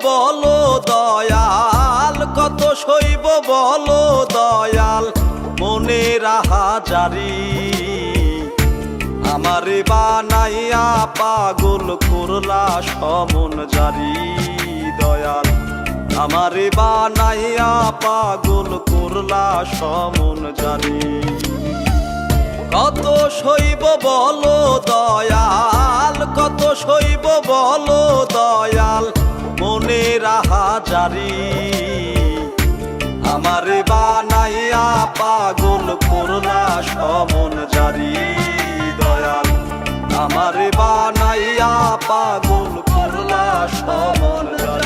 বলো দয়াল, কত সইব বলো দয়াল মনের আহাজারি। আমারে বানাইয়া পাগল করলা সমন জারি দয়াল, আমারে বানাইয়া পাগল করলা সমন জারি। কত সইব বলো দয়াল, কত সইব বলো দয়াল মনের আহাজারি। আমারে বানাইয়া পাগল করলা সমন জারি দয়াল, আমারে বানাইয়া পাগল করলা সমন জারি।